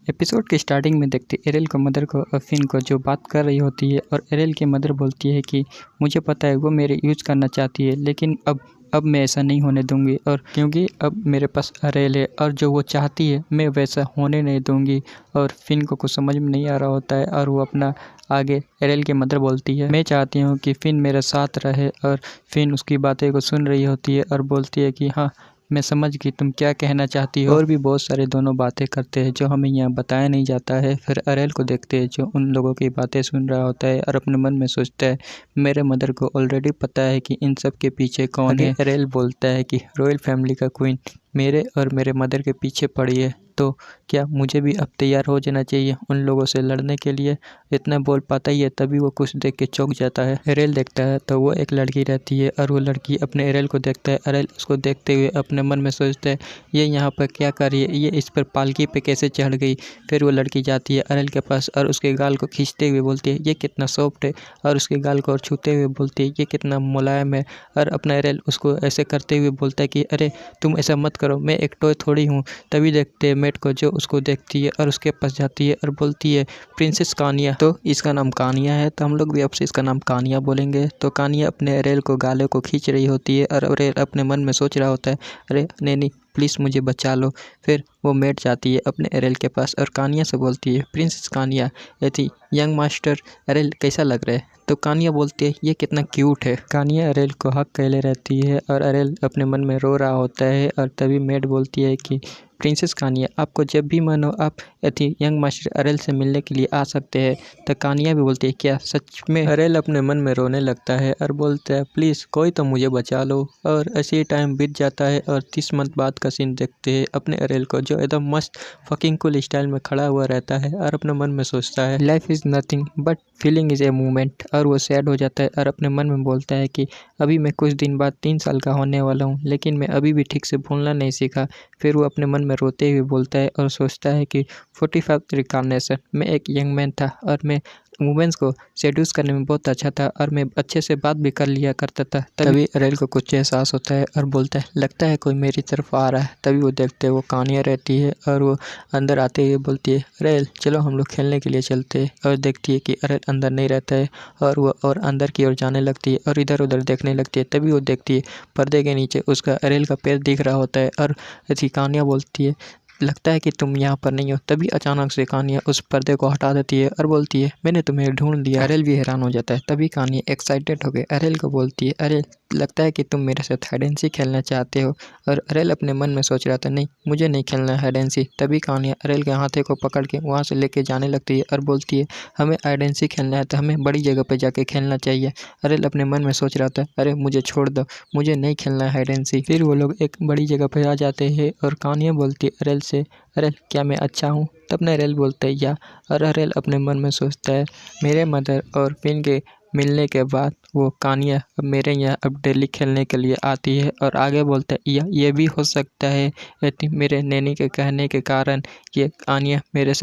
Episode के starting में देखते एरियल को मदर को और फिन को जो बात कर रही होती है और एरियल की मदर बोलती है कि मुझे पता है वो मेरे यूज़ करना चाहती है, लेकिन अब मैं ऐसा नहीं होने दूंगी और क्योंकि अब मेरे पास एरियल है और जो वो चाहती है मैं वैसा होने नहीं दूंगी। और फिन को कुछ समझ में नहीं आ रहा होता है और वो अपना आगे एरियल की मदर बोलती है मैं चाहती हूँ कि फिन मेरे साथ रहे। और फिन उसकी बातें को सुन रही होती है और बोलती है कि हाँ मैं समझ गई तुम क्या कहना चाहती हो। और भी बहुत सारे दोनों बातें करते हैं जो हमें यहाँ बताया नहीं जाता है। फिर एरियल को देखते हैं जो उन लोगों की बातें सुन रहा होता है और अपने मन में सोचता है मेरे मदर को ऑलरेडी पता है कि इन सब के पीछे कौन है। एरियल बोलता है कि रॉयल फैमिली का क्वीन मेरे और मेरे मदर के पीछे पड़ी है, तो क्या मुझे भी अब तैयार हो जाना चाहिए उन लोगों से लड़ने के लिए। इतना बोल पाता ही है तभी वो कुछ देख के चौंक जाता है। एरियल देखता है तो वो एक लड़की रहती है और वो लड़की अपने एरियल को देखता है। एरियल उसको देखते हुए अपने मन में सोचता है ये यहाँ पर क्या कर रही है, ये इस पर पालकी पे कैसे चढ़ गई। फिर वो लड़की जाती है एरियल के पास और उसके गाल को खींचते हुए बोलती है ये कितना सॉफ्ट है, और उसके गाल को और छूते हुए बोलती है ये कितना मुलायम है। और अपना एरियल उसको ऐसे करते हुए बोलता है कि अरे तुम ऐसा मत करो, मैं एक टॉय थोड़ी हूँ। तभी देखते हैं मेट को जो उसको देखती है और उसके पास जाती है और बोलती है प्रिंसेस कानिया, तो इसका नाम कानिया है तो हम लोग भी अब से इसका नाम कानिया बोलेंगे। तो कानिया अपने एरियल को गाले को खींच रही होती है और एरियल अपने मन में सोच रहा होता है अरे नैनी प्लीज़ मुझे बचा लो। फिर वो मेट जाती है अपने एरियल के पास और कानिया से बोलती है प्रिंसेस कानिया ये थी यंग मास्टर एरियल कैसा लग रहा है। तो कानिया बोलती है ये कितना क्यूट है। कानिया एरियल को हक कहले रहती है और एरियल अपने मन में रो रहा होता है। और तभी मेट बोलती है कि प्रिंसेस कानिया आपको जब भी मन हो आप यथी यंग मास्टर एरियल से मिलने के लिए आ सकते हैं। तो कानिया भी बोलती है क्या सच में। एरियल अपने मन में रोने लगता है और बोलता है प्लीज़ कोई तो मुझे बचा लो। और ऐसे ही टाइम बीत जाता है और 30 मंथ बाद का सीन देखते हैं अपने एरियल को जो एकदम मस्त फकिंग कूल स्टाइल में खड़ा हुआ रहता है और अपने मन में सोचता है life is nothing but feeling is a movement. और वो सैड हो जाता है और अपने मन में बोलता है कि अभी मैं कुछ दिन बाद 3 साल का होने वाला हूँ, लेकिन मैं अभी भी ठीक से भूलना नहीं सीखा। फिर वो अपने मन में रोते हुए बोलता है और सोचता है कि 45 रिकार्नेशन में एक यंग मैन था और मैं वुमेंस को सेड्यूस करने में बहुत अच्छा था और मैं अच्छे से बात भी कर लिया करता था। तभी एरियल को कुछ एहसास होता है और बोलता है लगता है कोई मेरी तरफ आ रहा है। तभी वो देखते हैं वो कानिया रहती है और वो अंदर आते हुए बोलती है एरियल चलो हम लोग खेलने के लिए चलते हैं। और देखती है कि एरियल अंदर नहीं रहता है और वो और अंदर की ओर जाने लगती है और इधर उधर देखने लगती है। तभी वो देखती है पर्दे के नीचे उसका एरियल का पैर दिख रहा होता है और ऐसी कानिया बोलती है लगता है कि तुम यहाँ पर नहीं हो। तभी अचानक से कानिया उस पर्दे को हटा देती है और बोलती है मैंने तुम्हें ढूंढ लिया। एरियल भी हैरान हो जाता है। तभी कानिया एक्साइटेड हो गई एरियल को बोलती है एरियल लगता है कि तुम मेरे साथ हाइड एंड सीक खेलना चाहते हो। और एरियल अपने मन में सोच रहा था नहीं मुझे नहीं खेलना है हाइड एंड सीक। तभी कानिया एरियल के हाथे को पकड़ के वहाँ से लेके जाने लगती है और बोलती है हमें हाइड एंड सीक खेलना है तो हमें बड़ी जगह पर जाके खेलना चाहिए। एरियल अपने मन में सोच रहा था अरे मुझे छोड़ दो, मुझे नहीं खेलना है हाइड एंड सीक। फिर वो लोग एक बड़ी जगह पर आ जाते हैं और कानिया बोलती है एरियल से एरियल क्या मैं अच्छा हूँ। तब ना एरियल बोलता है या। और एरियल अपने मन में सोचता है मेरे मदर और फिन के मिलने के बाद वो कानिया अब मेरे यहाँ अब डेली खेलने के लिए आती है। और आगे बोलता है या ये भी हो सकता है यदि मेरे नैनी के कहने के कारण ये कानिया मेरे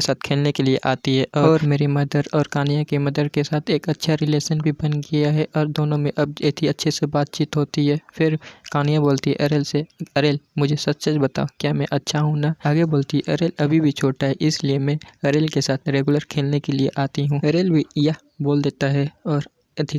साथ खेलने के लिए आती है। और मेरी मदर और कानिया की मदर के साथ एक अच्छा रिलेशन भी बन गया है और दोनों में अब इतनी अच्छे से बातचीत होती है। फिर कानिया बोलती है एरियल से एरियल मुझे सच सच बताओ क्या मैं अच्छा हूँ ना। आगे बोलती है एरियल अभी भी छोटा है इसलिए मैं एरियल के साथ रेगुलर खेलने के लिए आती हूँ। एरियल भी या बोल देता है और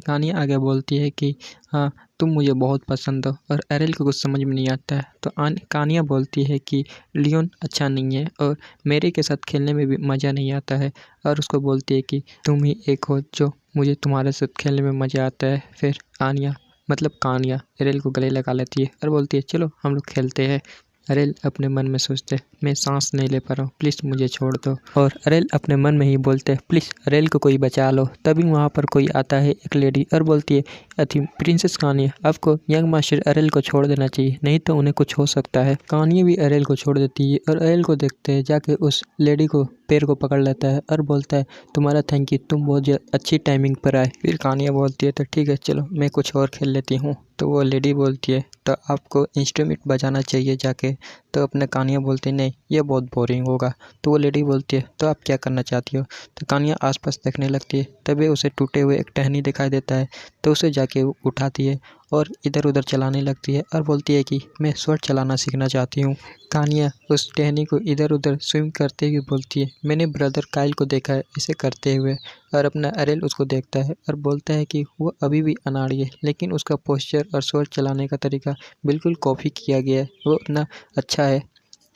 कानिया आगे बोलती है कि हाँ तुम मुझे बहुत पसंद हो। और एरियल को कुछ समझ में नहीं आता है तो कानिया बोलती है कि लियोन अच्छा नहीं है और मेरे के साथ खेलने में भी मज़ा नहीं आता है। और उसको बोलती है कि तुम ही एक हो जो मुझे तुम्हारे साथ खेलने में मज़ा आता है। फिर कानिया एरियल को गले लगा लेती है और बोलती है चलो हम लोग खेलते हैं। एरियल अपने मन में सोचते मैं सांस नहीं ले पा रहा हूँ प्लीज़ मुझे छोड़ दो। और एरियल अपने मन में ही बोलते प्लीज़ एरियल को कोई बचा लो। तभी वहाँ पर कोई आता है एक लेडी और बोलती है अथी प्रिंसेस कानिया आपको यंग मास्टर एरियल को छोड़ देना चाहिए नहीं तो उन्हें कुछ हो सकता है। कानिया भी एरियल को छोड़ देती है और एरियल को देखते हैं जाके उस लेडी को पैर को पकड़ लेता है और बोलता है तुम्हारा थैंक यू तुम बहुत अच्छी टाइमिंग पर आए। फिर कानिया बोलती है तो ठीक है चलो मैं कुछ और खेल लेती हूँ। तो वो लेडी बोलती है तो आपको इंस्ट्रूमेंट बजाना चाहिए जाके। तो अपने कानिया बोलती है नहीं ये बहुत बोरिंग होगा। तो वो लेडी बोलती है तो आप क्या करना चाहती हो। तो कानिया आसपास देखने लगती है। तभी उसे टूटे हुए एक टहनी दिखाई देता है तो उसे जाके उठाती है और इधर उधर चलाने लगती है और बोलती है कि मैं स्वord चलाना सीखना चाहती हूँ। कान्या उस टहनी को इधर उधर स्विम करते हुए बोलती है, मैंने ब्रदर काइल को देखा है इसे करते हुए। और अपना अरेल उसको देखता है और बोलता है कि वो अभी भी अनाड़ी है, लेकिन उसका पोस्चर और स्वord चलाने का तरीका बिल्कुल कॉपी किया गया है, वो इतना अच्छा है,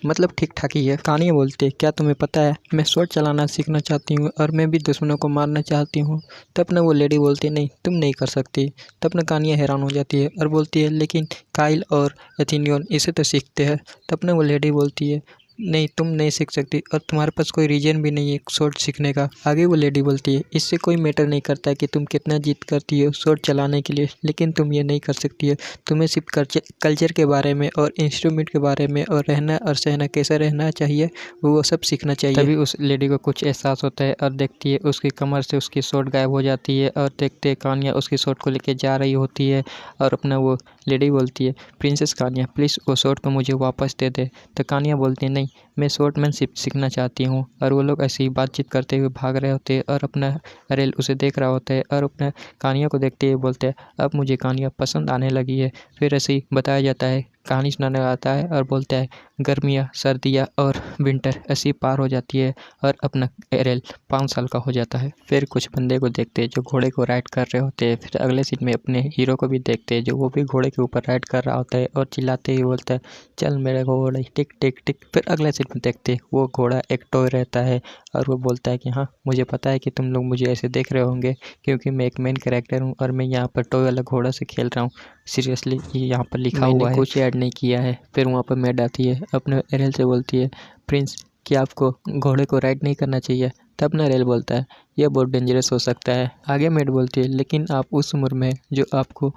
मतलब ठीक ठाक ही है। कहानी बोलती है, क्या तुम्हें पता है मैं स्वord चलाना सीखना चाहती हूँ और मैं भी दुश्मनों को मारना चाहती हूँ। तब ना वो लेडी बोलती है, नहीं तुम नहीं कर सकती। तब ना कहानियाँ हैरान हो जाती है और बोलती है, लेकिन काइल और एथेनियन इसे तो सीखते हैं। तब ना वो लेडी बोलती है, नहीं तुम नहीं सीख सकती और तुम्हारे पास कोई रीजन भी नहीं है स्वord सीखने का। आगे वो लेडी बोलती है, इससे कोई मैटर नहीं करता कि तुम कितना जीत करती हो स्वord चलाने के लिए, लेकिन तुम ये नहीं कर सकती है। तुम्हें सिर्फ कल्चर के बारे में और इंस्ट्रूमेंट के बारे में और रहना और सहना कैसा रहना चाहिए वो सब सीखना चाहिए। तभी उस लेडी को कुछ एहसास होता है और देखती है उसकी कमर से उसकी स्वord गायब हो जाती है और देखते हैं कान्या उसकी स्वord को लेके जा रही होती है और अपना वो लेडी बोलती है, प्रिंसेस कान्या प्लीज़ वो स्वord को मुझे वापस दे दे। तो कान्या बोलती है, नहीं मैं स्वordमैनशिप सीखना चाहती हूँ। और वो लोग ऐसे ही बातचीत करते हुए भाग रहे होते हैं और अपना अरेल उसे देख रहा होता है और अपना कान्या को देखते हुए बोलते हैं, अब मुझे कान्या पसंद आने लगी है। फिर ऐसे ही बताया जाता है, कहानी सुनाने आता है और बोलता है, गर्मियाँ सर्दियाँ और विंटर ऐसी पार हो जाती है और अपना एरेल 5 साल का हो जाता है। फिर कुछ बंदे को देखते हैं जो घोड़े को राइड कर रहे होते हैं। फिर अगले सीन में अपने हीरो को भी देखते हैं जो वो भी घोड़े के ऊपर राइड कर रहा होता है और चिल्लाते ही बोलता है, चल मेरे घोड़े टिक टिक टिक। फिर अगले सीन में देखते हैं वो घोड़ा एक टॉय रहता है और वो बोलता है कि हाँ मुझे पता है कि तुम लोग मुझे ऐसे देख रहे होंगे क्योंकि मैं एक मेन कैरेक्टर हूँ और मैं यहाँ पर टॉय वाला घोड़ा से खेल रहा हूँ। सीरियसली ये यहाँ पर लिखा हुआ है, कुछ ऐड नहीं किया है। फिर वहाँ पर मैड आती है, अपने एरेल से बोलती है, प्रिंस क्या आपको घोड़े को राइड नहीं करना चाहिए। तब ना एरेल बोलता है, यह बहुत डेंजरस हो सकता है। आगे मैड बोलती है, लेकिन आप उस उम्र में जो आपको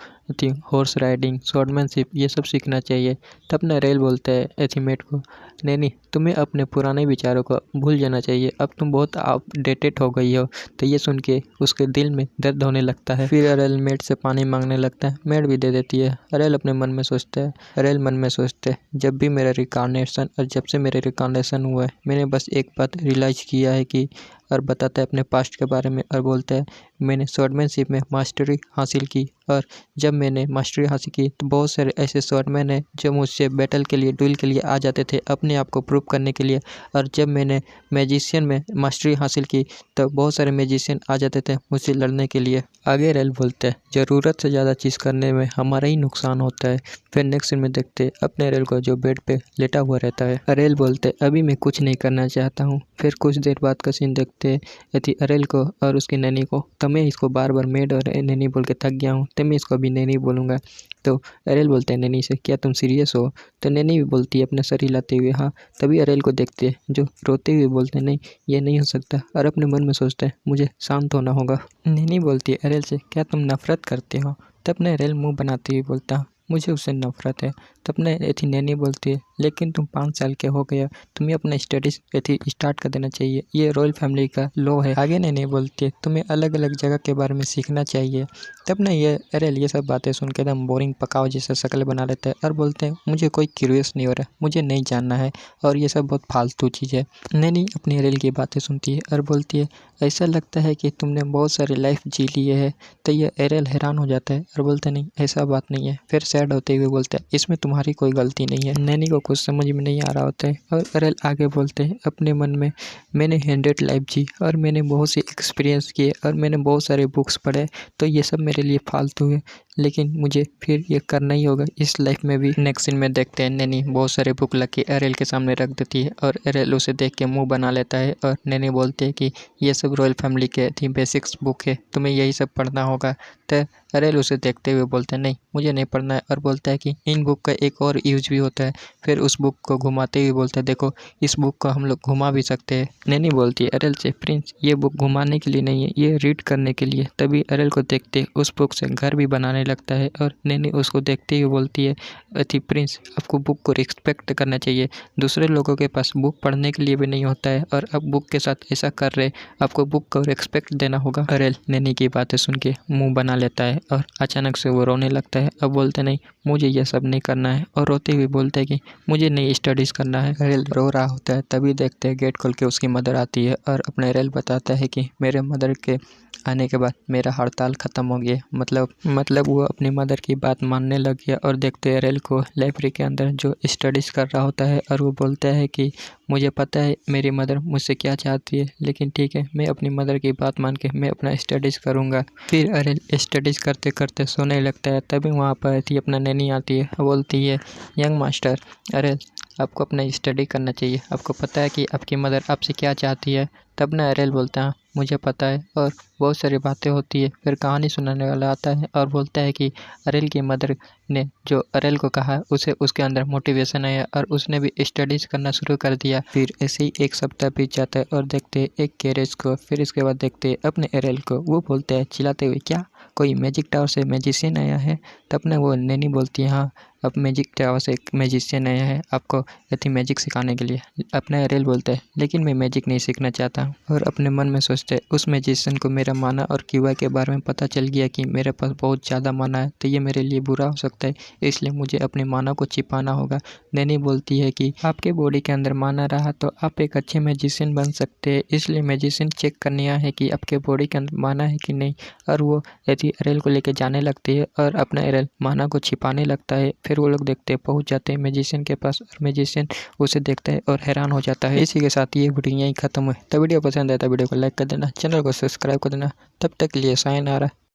हॉर्स राइडिंग स्वॉर्डमैनशिप ये सब सीखना चाहिए। तब ना एरेल बोलता है एथिमेट को, नहीं तुम्हें अपने पुराने विचारों को भूल जाना चाहिए, अब तुम बहुत अपडेटेड हो गई हो। तो ये सुन के उसके दिल में दर्द होने लगता है। फिर अरेल मेड से पानी मांगने लगता है, मेड भी दे देती है। अरेल अपने मन में सोचता है, अरेल मन में सोचते है, जब भी मेरा रिकार्नेशन और जब से मेरे रिकार्नेशन हुआ है मैंने बस एक बात रियलाइज़ किया है कि, और बताता है अपने पास्ट के बारे में और बोलता है, मैंने स्वॉर्डमैनशिप में मास्टरी हासिल की और जब मैंने मास्टरी हासिल की तो बहुत सारे ऐसे स्वॉर्डमैन हैं जो मुझसे बैटल के लिए ड्यूल के लिए आ जाते थे अपने आप को प्रूव करने के लिए। और जब मैंने मैजिशियन में मास्टरी हासिल की तो बहुत सारे मैजिशियन आ जाते थे मुझसे लड़ने के लिए। आगे रेल बोलते हैं, ज़रूरत से ज़्यादा चीज़ करने में हमारा ही नुकसान होता है। फिर नेक्स्ट सीन में देखते अपने रेल को जो बेड पे लेटा हुआ रहता है। अरेल बोलते अभी मैं कुछ नहीं करना चाहता हूँ। फिर कुछ देर बाद का सीन देखते यदि अरेल को और उसकी नैनी को, तो मैं इसको बार बार मेड और नैनी बोल के थक गया हूँ तो मैं इसको अभी नैनी बोलूँगा। तो अरेल बोलते हैं नैनी से, क्या तुम सीरियस हो? तो नैनी भी बोलती है अपना सर हिलाते हुए हाँ। तभी अरेल को देखते जो रोते हुए बोलते हैं नहीं ये नहीं हो सकता, और अपने मन में सोचते हैं मुझे शांत होना होगा। नैनी बोलती है अरेल से, क्या तुम नफरत करते हो? तब ने अरेल मुँह बनाते हुए बोलता मुझे उससे नफरत है। तब ने एथी नैनी बोलती है, लेकिन तुम 5 साल के हो गया, तुम्हें अपना स्टडीज एथी स्टार्ट कर देना चाहिए, ये रॉयल फैमिली का लॉ है। आगे नैनी बोलती है तुम्हें अलग अलग जगह के बारे में सीखना चाहिए। तब ना ये अरेल ये सब बातें सुन के एकदम बोरिंग पकाओ जैसे शक्ल बना लेता है और बोलते हैं मुझे कोई क्यूरियस नहीं हो रहा, मुझे नहीं जानना है और ये सब बहुत फालतू चीज़ है। नैनी अपनी अरेल की बातें सुनती है और बोलती है ऐसा लगता है कि तुमने बहुत सारी लाइफ जी ली है। तो ये अरेल हैरान हो जाता है और बोलता नहीं ऐसा बात नहीं है। फिर सैड होते हुए बोलता है इसमें तुम्हारी कोई गलती नहीं है। नैनी को कुछ समझ में नहीं आ रहा होता है और अरेल आगे बोलते हैं अपने मन में, मैंने 100 लाइफ जी और मैंने बहुत सी एक्सपीरियंस किए और मैंने बहुत सारे बुक्स पढ़े, तो ये सब मेरे लिए फालतू है लेकिन मुझे फिर ये करना ही होगा इस लाइफ में भी। नेक्स्ट सीन में देखते हैं नैनी बहुत सारे बुक ला के अरेल के सामने रख देती है और अरेल उसे देख के मुंह बना लेता है और नैनी बोलती है कि ये सब रॉयल फैमिली के थी बेसिक्स बुक है, तुम्हें यही सब पढ़ना होगा। तो अरेल उसे देखते हुए बोलते हैं नहीं मुझे नहीं पढ़ना है और बोलता है कि इन बुक का एक और यूज भी होता है। फिर उस बुक को घुमाते हुए बोलता है देखो इस बुक को हम लोग घुमा भी सकते हैं। नैनी बोलती है अरेल से, प्रिंस ये बुक घुमाने के लिए नहीं है, ये रीड करने के लिए। तभी अरेल को देखते उस बुक से घर भी बनाने लगता है और नैनी उसको देखते हुए बोलती है अति प्रिंस आपको बुक को रिस्पेक्ट करना चाहिए, दूसरे लोगों के पास बुक पढ़ने के लिए भी नहीं होता है और अब बुक के साथ ऐसा कर रहे, आपको बुक को रिस्पेक्ट देना होगा। अरेल नैनी की बातें सुन के मुँह बना लेता है है और अचानक से वो रोने लगता है। अब बोलते नहीं, मुझे ये सब नहीं करना है, और रोते हुए बोलते हैं कि मुझे नई स्टडीज़ करना है। एरिल रो रहा होता है, तभी देखते हैं गेट खोल के उसकी मदर आती है और अपने एरिल बताता है कि मेरे मदर के आने के बाद मेरा हड़ताल ख़त्म हो गया। मतलब वो अपनी मदर की बात मानने लग गया। और देखते हैं एरिल को लाइब्रेरी के अंदर जो स्टडीज़ कर रहा होता है और वो बोलता है कि मुझे पता है मेरी मदर मुझसे क्या चाहती है, लेकिन ठीक है, मैं अपनी मदर की बात मान के मैं अपना स्टडीज़ करूँगा। फिर एरिल स्टडीज़ करते करते सोने लगता है। तभी वहाँ पर थी अपना नैनी आती है, बोलती है, यंग मास्टर एरिल, आपको अपना स्टडी करना चाहिए। आपको पता है कि आपकी मदर आपसे क्या चाहती है? तब ना एरिल बोलता है, मुझे पता है, और बहुत सारी बातें होती है। फिर कहानी सुनाने वाला आता है और बोलता है कि एरिल की मदर ने जो एरिल को कहा उसे उसके अंदर मोटिवेशन आया और उसने भी स्टडीज़ करना शुरू कर दिया। फिर ऐसे ही एक सप्ताह बीत जाता है और देखते हैं एक गैरेज को। फिर इसके बाद देखते हैं अपने एरिल को। वो बोलते हैं चिल्लाते हुए, क्या कोई मैजिक टावर से मैजिशियन आया है? तब ना वो नैनी बोलती है, हाँ, अब मैजिक टावर से एक मैजिशियन आया है आपको यथी मैजिक सिखाने के लिए। अपना एरिल बोलता है, लेकिन मैं मैजिक नहीं सीखना चाहता हूँ। और अपने मन में सोचते हैं, उस मैजिशियन को मेरा माना और क्यूआ के बारे में पता चल गया कि मेरे पास बहुत ज़्यादा माना है, तो ये मेरे लिए बुरा हो सकता है, इसलिए मुझे अपने माना को छिपाना होगा। नैनी बोलती है कि आपके बॉडी के अंदर माना रहा तो आप एक अच्छे मैजिशियन बन सकते हैं, इसलिए मैजिशियन चेक करने आया है कि आपके बॉडी के अंदर माना है कि नहीं। और वो यदि एरिल को लेकर जाने लगती है और अपना एरिल माना को छिपाने लगता है। फिर वो लोग देखते हैं, पहुंच जाते हैं मैजिशियन के पास और मैजिशियन उसे देखता है और हैरान हो जाता है। इसी के साथ ये वीडियो यहीं खत्म हुई। तो वीडियो पसंद आया तो वीडियो को लाइक कर देना, चैनल को सब्सक्राइब कर देना। तब तक के लिए साइन आ रहा है।